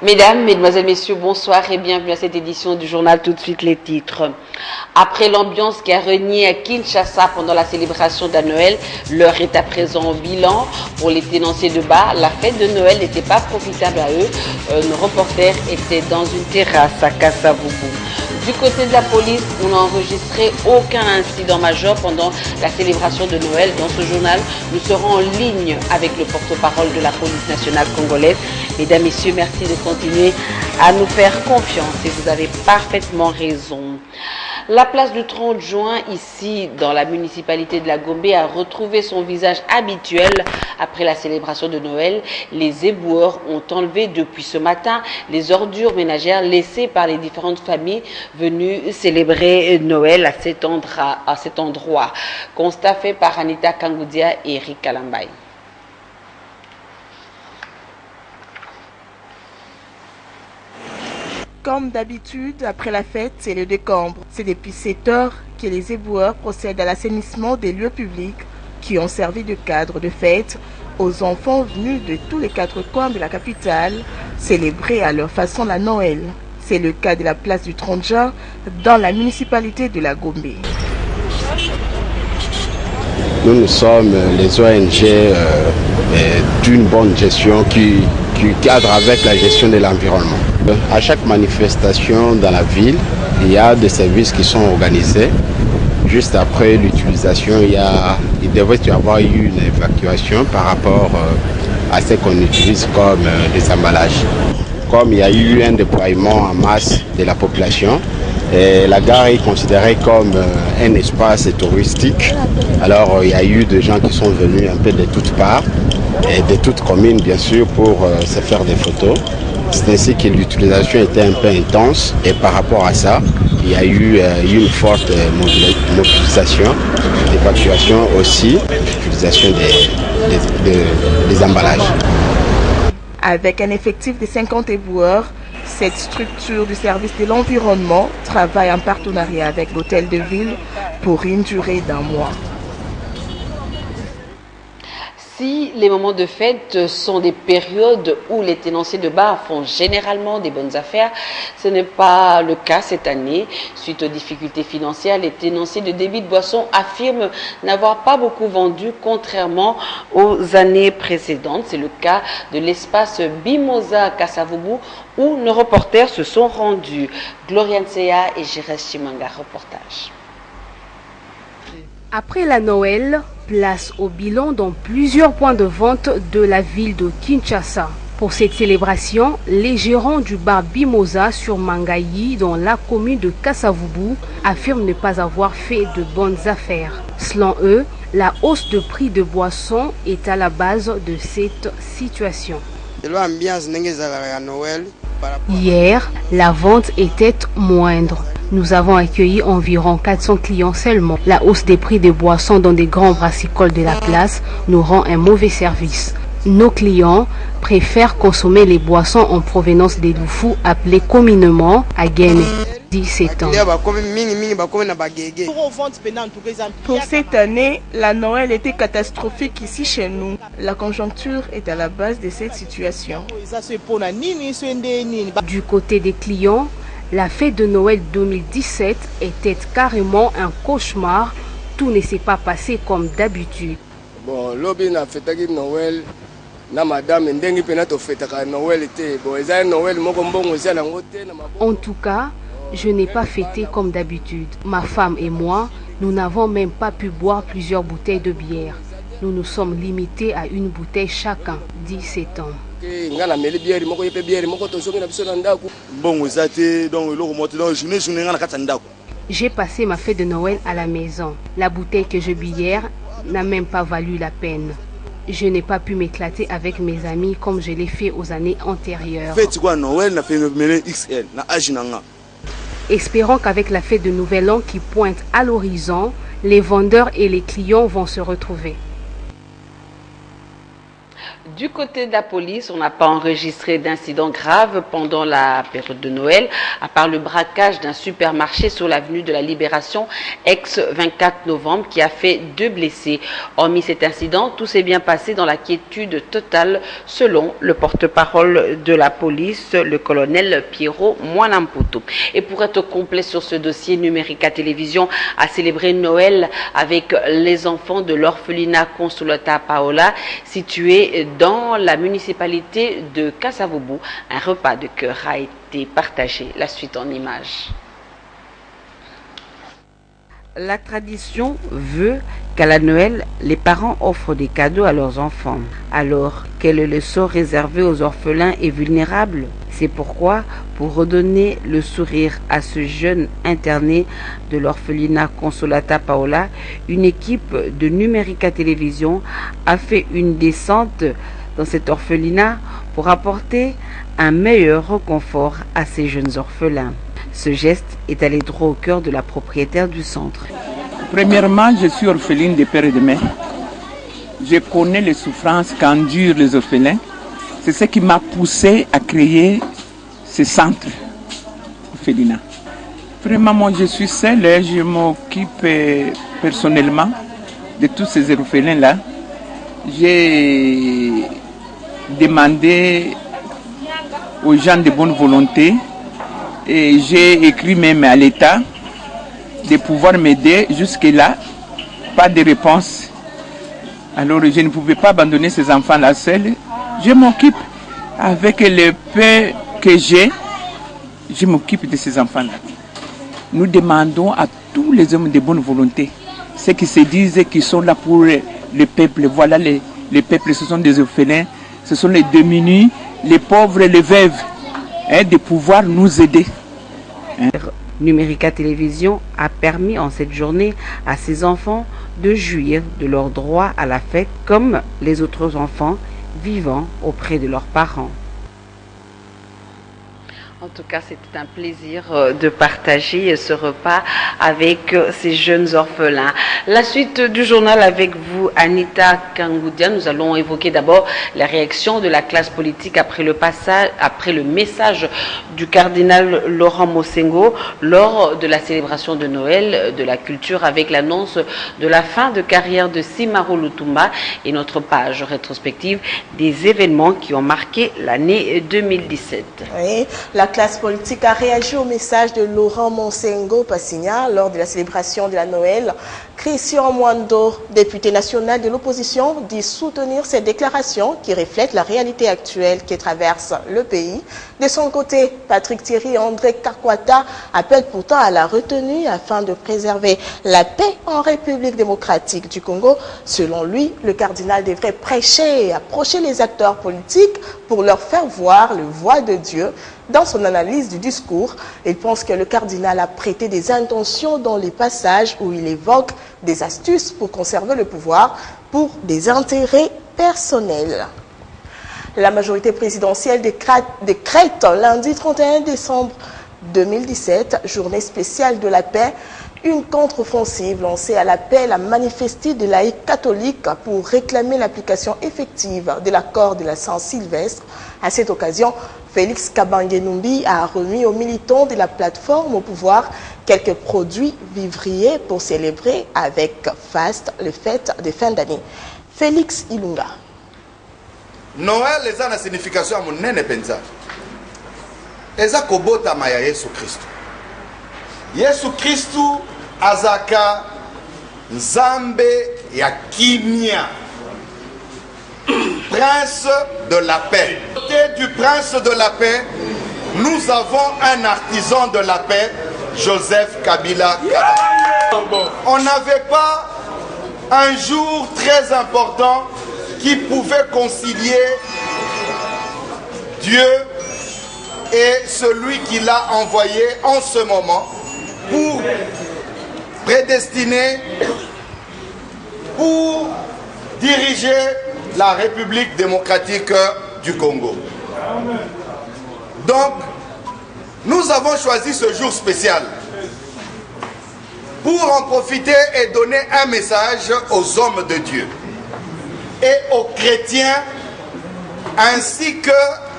Mesdames, Mesdemoiselles, Messieurs, bonsoir et bienvenue à cette édition du journal. Tout de suite les titres. Après l'ambiance qui a régné à Kinshasa pendant la célébration de Noël, l'heure est à présent au bilan. Pour les tenanciers de bar, la fête de Noël n'était pas profitable à eux. Nos reporters étaient dans une terrasse à Kasavubu. Du côté de la police, on n'a enregistré aucun incident majeur pendant la célébration de Noël. Dans ce journal, nous serons en ligne avec le porte-parole de la police nationale congolaise. Mesdames, Messieurs, merci de continuer à nous faire confiance et vous avez parfaitement raison. La place du 30 juin, ici, dans la municipalité de la Gombe, a retrouvé son visage habituel après la célébration de Noël. Les éboueurs ont enlevé depuis ce matin les ordures ménagères laissées par les différentes familles venues célébrer Noël à cet endroit. Constat fait par Anita Kangoudia et Eric Kalambay. Comme d'habitude, après la fête, c'est le décembre. C'est depuis 7 heures que les éboueurs procèdent à l'assainissement des lieux publics qui ont servi de cadre de fête aux enfants venus de tous les 4 coins de la capitale, célébrer à leur façon la Noël. C'est le cas de la place du 30 juin dans la municipalité de la Gombe. Nous sommes les ONG d'une bonne gestion qui cadre avec la gestion de l'environnement. À chaque manifestation dans la ville, il y a des services qui sont organisés. Juste après l'utilisation, il devrait y avoir eu une évacuation par rapport à ce qu'on utilise comme des emballages. Comme il y a eu un déploiement en masse de la population, et la gare est considérée comme un espace touristique. Alors il y a eu des gens qui sont venus un peu de toutes parts et de toutes communes bien sûr pour se faire des photos. C'est ainsi que l'utilisation était un peu intense et par rapport à ça, il y a eu une forte mobilisation, d'évacuation aussi, l'utilisation des emballages. Avec un effectif de 50 éboueurs, cette structure du service de l'environnement travaille en partenariat avec l'hôtel de ville pour une durée d'1 mois. Si les moments de fête sont des périodes où les tenanciers de bar font généralement des bonnes affaires, ce n'est pas le cas cette année. Suite aux difficultés financières, les tenanciers de débit de boissons affirment n'avoir pas beaucoup vendu, contrairement aux années précédentes. C'est le cas de l'espace Bimoza à Kasavubu, où nos reporters se sont rendus. Gloria Nseya et Jérès Chimanga, reportage. Après la Noël, place au bilan dans plusieurs points de vente de la ville de Kinshasa. Pour cette célébration, les gérants du bar Bimoza sur Mangayi, dans la commune de Kasavubu, affirment ne pas avoir fait de bonnes affaires. Selon eux, la hausse de prix de boissons est à la base de cette situation. Hier, la vente était moindre. Nous avons accueilli environ 400 clients seulement. La hausse des prix des boissons dans des grands brassicoles de la place nous rend un mauvais service. Nos clients préfèrent consommer les boissons en provenance des Loufou, appelées communément Agene. 17 ans. Pour cette année, la Noël était catastrophique ici chez nous. La conjoncture est à la base de cette situation. Du côté des clients, la fête de Noël 2017 était carrément un cauchemar. Tout ne s'est pas passé comme d'habitude. Bon, l'obé n'a fait Noël. En tout cas, je n'ai pas fêté comme d'habitude. Ma femme et moi, nous n'avons même pas pu boire plusieurs bouteilles de bière. Nous nous sommes limités à une bouteille chacun, 17 ans. J'ai passé ma fête de Noël à la maison. La bouteille que je bus hier n'a même pas valu la peine. Je n'ai pas pu m'éclater avec mes amis comme je l'ai fait aux années antérieures. Espérons qu'avec la fête de Nouvel An qui pointe à l'horizon, les vendeurs et les clients vont se retrouver. Du côté de la police, on n'a pas enregistré d'incidents graves pendant la période de Noël, à part le braquage d'un supermarché sur l'avenue de la Libération, ex-24 novembre, qui a fait 2 blessés. Hormis cet incident, tout s'est bien passé dans la quiétude totale, selon le porte-parole de la police, le colonel Piero Mwanamputu. Et pour être complet sur ce dossier, Numérica Télévision a célébré Noël avec les enfants de l'orphelinat Consolata Paola, situé dans la municipalité de Kasavubu. Un repas de cœur a été partagé. La suite en images. La tradition veut qu'à la Noël, les parents offrent des cadeaux à leurs enfants. Alors, quel est le sort réservé aux orphelins et vulnérables? C'est pourquoi, pour redonner le sourire à ce jeune interné de l'orphelinat Consolata Paola, une équipe de Numérica Télévision a fait une descente dans cet orphelinat pour apporter un meilleur réconfort à ces jeunes orphelins. Ce geste est allé droit au cœur de la propriétaire du centre. Premièrement, je suis orpheline de père et de mère. Je connais les souffrances qu'endurent les orphelins. C'est ce qui m'a poussé à créer ce centre orphelinat. Vraiment, moi je suis seule et je m'occupe personnellement de tous ces orphelins-là. J'ai demandé aux gens de bonne volonté et j'ai écrit même à l'État de pouvoir m'aider. Jusque-là, pas de réponse. Alors je ne pouvais pas abandonner ces enfants-là seuls. Je m'occupe avec le peu que j'ai, je m'occupe de ces enfants-là. Nous demandons à tous les hommes de bonne volonté, ceux qui se disent qu'ils sont là pour le peuple. Voilà, les peuples, ce sont des orphelins, ce sont les démunis, les pauvres, les veuves, de pouvoir nous aider. Numérica Télévision a permis en cette journée à ces enfants de jouir de leur droit à la fête comme les autres enfants vivant auprès de leurs parents. En tout cas, c'était un plaisir de partager ce repas avec ces jeunes orphelins. La suite du journal avec vous, Anita Kangoudia. Nous allons évoquer d'abord la réaction de la classe politique après le message du cardinal Laurent Mosengo lors de la célébration de Noël de la culture avec l'annonce de la fin de carrière de Simaro Lutumba et notre page rétrospective des événements qui ont marqué l'année 2017. Oui, la classe politique a réagi au message de Laurent Mosengo Passigna lors de la célébration de la Noël. Christian Mwando, député national de l'opposition, dit soutenir ces déclarations qui reflètent la réalité actuelle qui traverse le pays. De son côté, Patrick Thierry André Kakwata appelle pourtant à la retenue afin de préserver la paix en République démocratique du Congo. Selon lui, le cardinal devrait prêcher et approcher les acteurs politiques pour leur faire voir le voix de Dieu. Dans son analyse du discours, il pense que le cardinal a prêté des intentions dans les passages où il évoque des astuces pour conserver le pouvoir pour des intérêts personnels. La majorité présidentielle décrète lundi 31 décembre 2017, journée spéciale de la paix, une contre-offensive lancée à l'appel à manifester des laïcs catholiques pour réclamer l'application effective de l'accord de la Saint-Sylvestre. À cette occasion, Félix Kabange-Numbi a remis aux militants de la plateforme au pouvoir quelques produits vivriers pour célébrer avec faste les fêtes de fin d'année. Félix Ilunga. Noël est une signification à mon nene penza. Eza kobota maya Yesu Christo. Yesu Christo azaka nzambe ya kimia. Prince de la paix. Côté du prince de la paix, nous avons un artisan de la paix, Joseph Kabila. On n'avait pas un jour très important qui pouvait concilier Dieu et celui qui l'a envoyé en ce moment pour prédestiner, pour diriger la République démocratique du Congo. Donc, nous avons choisi ce jour spécial pour en profiter et donner un message aux hommes de Dieu et aux chrétiens ainsi que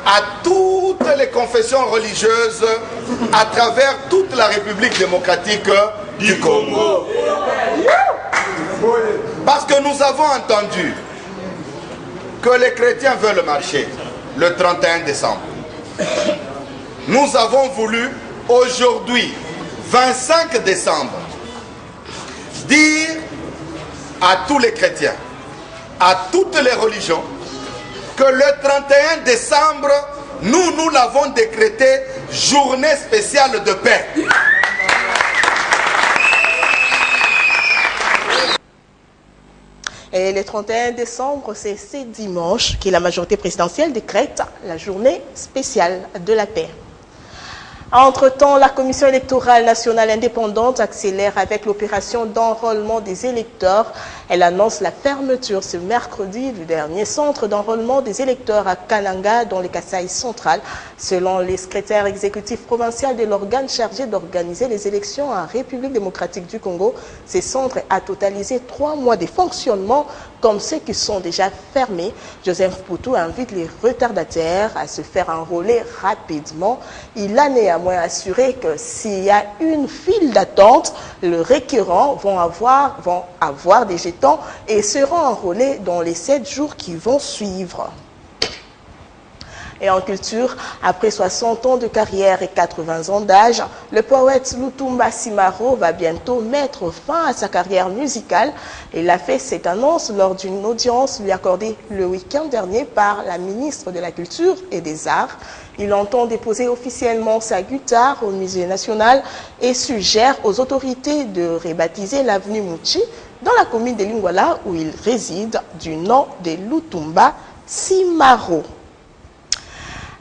à toutes les confessions religieuses à travers toute la République démocratique du Congo. Parce que nous avons entendu que les chrétiens veulent marcher le 31 décembre. Nous avons voulu aujourd'hui, 25 décembre, dire à tous les chrétiens, à toutes les religions, que le 31 décembre, nous l'avons décrété journée spéciale de paix. Et le 31 décembre, c'est ce dimanche que la majorité présidentielle décrète la journée spéciale de la paix. Entre-temps, la Commission électorale nationale indépendante accélère avec l'opération d'enrôlement des électeurs. Elle annonce la fermeture ce mercredi du dernier centre d'enrôlement des électeurs à Kananga, dans le Kasaï central. Selon les secrétaires exécutifs provinciaux de l'organe chargé d'organiser les élections en République démocratique du Congo, ces centres a totalisé 3 mois de fonctionnement comme ceux qui sont déjà fermés. Joseph Poutou invite les retardataires à se faire enrôler rapidement. Il a néanmoins assuré que s'il y a une file d'attente, les requérants vont avoir des jetons et seront enrôlés dans les 7 jours qui vont suivre. Et en culture, après 60 ans de carrière et 80 ans d'âge, le poète Lutumba Simaro va bientôt mettre fin à sa carrière musicale. Il a fait cette annonce lors d'une audience lui accordée le week-end dernier par la ministre de la Culture et des Arts. Il entend déposer officiellement sa guitare au Musée national et suggère aux autorités de rebaptiser l'avenue Mouchi dans la commune de Lingwala où il réside du nom de Lutumba Simaro.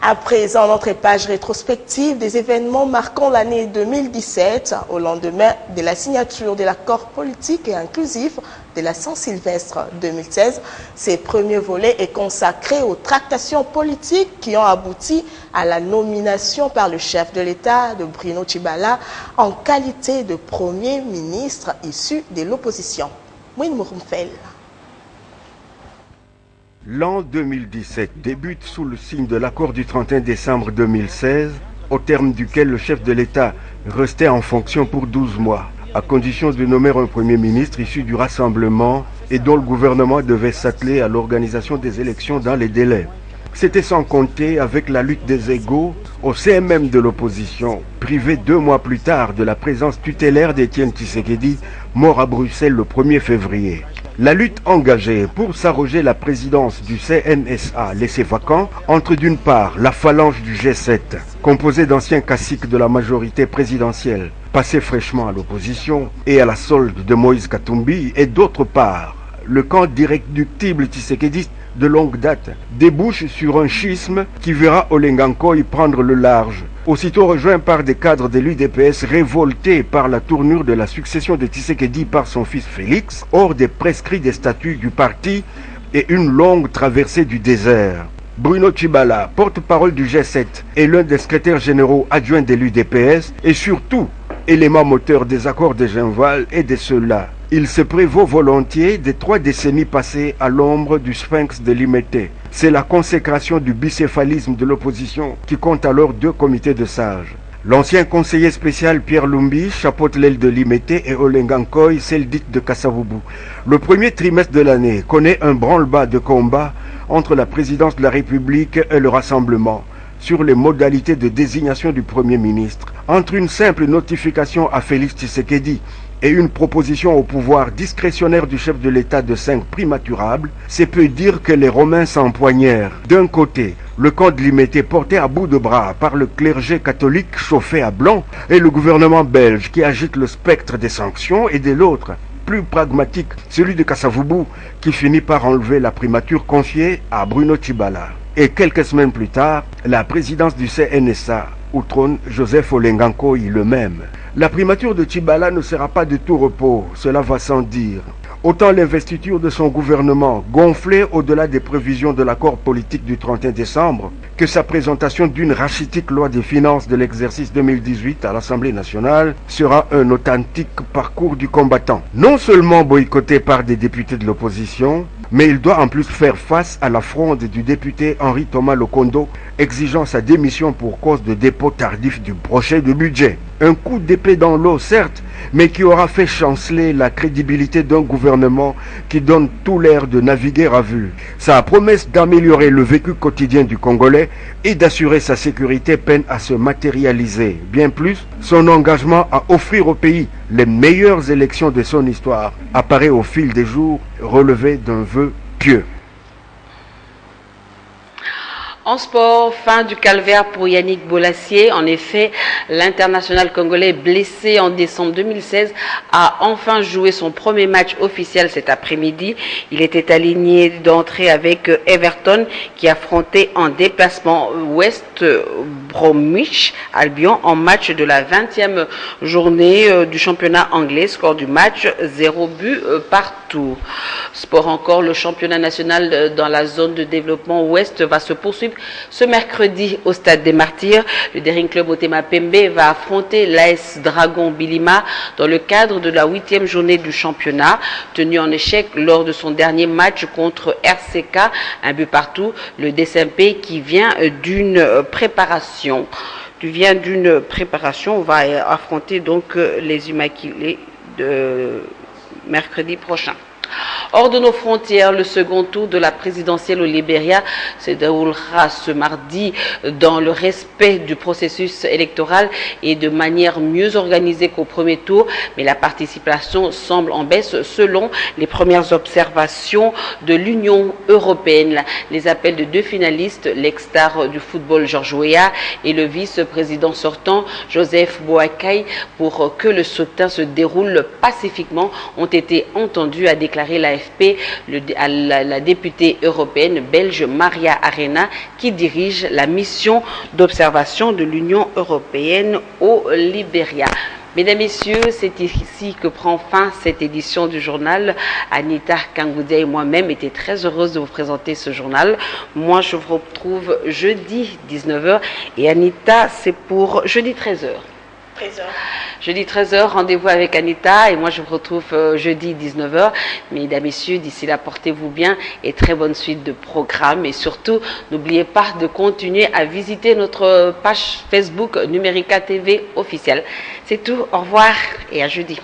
À présent, notre page rétrospective des événements marquant l'année 2017, au lendemain de la signature de l'accord politique et inclusif de la Saint-Sylvestre 2016. Ces premiers volets est consacré aux tractations politiques qui ont abouti à la nomination par le chef de l'État de Bruno Tshibala en qualité de Premier ministre issu de l'opposition. Mouine Mourumfel. L'an 2017 débute sous le signe de l'accord du 31 décembre 2016, au terme duquel le chef de l'État restait en fonction pour 12 mois, à condition de nommer un Premier ministre issu du rassemblement et dont le gouvernement devait s'atteler à l'organisation des élections dans les délais. C'était sans compter avec la lutte des égaux au CMM de l'opposition, privé 2 mois plus tard de la présence tutélaire d'Étienne Tshisekedi, mort à Bruxelles le 1er février. La lutte engagée pour s'arroger la présidence du CNSA laissé vacant entre d'une part la phalange du G7, composée d'anciens caciques de la majorité présidentielle, passés fraîchement à l'opposition et à la solde de Moïse Katumbi, et d'autre part le camp d'irréductibles tshisekédistes de longue date, débouche sur un schisme qui verra Olengankoy prendre le large, aussitôt rejoint par des cadres de l'UDPS révoltés par la tournure de la succession de Tshisekedi par son fils Félix, hors des prescrits des statuts du parti et une longue traversée du désert. Bruno Tshibala, porte-parole du G7 et l'un des secrétaires généraux adjoints de l'UDPS, et surtout élément moteur des accords de Genval et de ceux-là. Il se prévaut volontiers des 3 décennies passées à l'ombre du sphinx de Limete. C'est la consécration du bicéphalisme de l'opposition qui compte alors 2 comités de sages. L'ancien conseiller spécial Pierre Lumbi chapeaute l'aile de Limete et Olengankoy celle dite de Kassavubu. Le premier trimestre de l'année connaît un branle-bas de combat entre la présidence de la République et le Rassemblement sur les modalités de désignation du Premier ministre. Entre une simple notification à Félix Tshisekedi et une proposition au pouvoir discrétionnaire du chef de l'État de 5 primaturables, c'est peu dire que les Romains s'empoignèrent. D'un côté, le camp de Limete porté à bout de bras par le clergé catholique chauffé à blanc et le gouvernement belge qui agite le spectre des sanctions, et de l'autre, plus pragmatique, celui de Kassavubu qui finit par enlever la primature confiée à Bruno Tshibala. Et quelques semaines plus tard, la présidence du CNSA, où trône Joseph Olengankoy le même. La primature de Tshibala ne sera pas de tout repos, cela va sans dire. Autant l'investiture de son gouvernement, gonflée au-delà des prévisions de l'accord politique du 31 décembre, que sa présentation d'une rachitique loi des finances de l'exercice 2018 à l'Assemblée nationale sera un authentique parcours du combattant. Non seulement boycotté par des députés de l'opposition, mais il doit en plus faire face à la fronde du député Henri Thomas Lokondo, exigeant sa démission pour cause de dépôt tardif du projet de budget. Un coup d'épée dans l'eau, certes, mais qui aura fait chanceler la crédibilité d'un gouvernement qui donne tout l'air de naviguer à vue. Sa promesse d'améliorer le vécu quotidien du Congolais et d'assurer sa sécurité peine à se matérialiser. Bien plus, son engagement à offrir au pays les meilleures élections de son histoire apparaît au fil des jours relevé d'un vœu pieux. En sport, fin du calvaire pour Yannick Bolasie. En effet, l'international congolais blessé en décembre 2016 a enfin joué son premier match officiel cet après-midi. Il était aligné d'entrée avec Everton qui affrontait en déplacement West Bromwich Albion en match de la 20e journée du championnat anglais. Score du match 0 but partout. Sport encore, le championnat national dans la zone de développement ouest va se poursuivre ce mercredi au Stade des Martyrs. Le Daring Club Otema Pembe va affronter l'AS Dragon Bilima dans le cadre de la 8e journée du championnat. Tenu en échec lors de son dernier match contre RCK, un but partout, le DSMP qui vient d'une préparation. On va affronter donc les Immaculés de mercredi prochain. Hors de nos frontières, le second tour de la présidentielle au Libéria se déroulera ce mardi dans le respect du processus électoral et de manière mieux organisée qu'au premier tour, mais la participation semble en baisse selon les premières observations de l'Union européenne. Les appels de deux finalistes, l'ex-star du football Georges Weah et le vice-président sortant Joseph Boakai, pour que le scrutin se déroule pacifiquement, ont été entendus, a déclaré l'AFP, la députée européenne belge Maria Arena, qui dirige la mission d'observation de l'Union européenne au Libéria. Mesdames, Messieurs, c'est ici que prend fin cette édition du journal. Anita Kangoudia et moi-même étaient très heureuses de vous présenter ce journal. Moi, je vous retrouve jeudi 19h et Anita, c'est pour jeudi 13h. Jeudi 13h, rendez-vous avec Anita et moi je vous retrouve jeudi 19h. Mesdames, Messieurs, d'ici là, portez-vous bien et très bonne suite de programmes. Et surtout, n'oubliez pas de continuer à visiter notre page Facebook Numérica TV officielle. C'est tout, au revoir et à jeudi.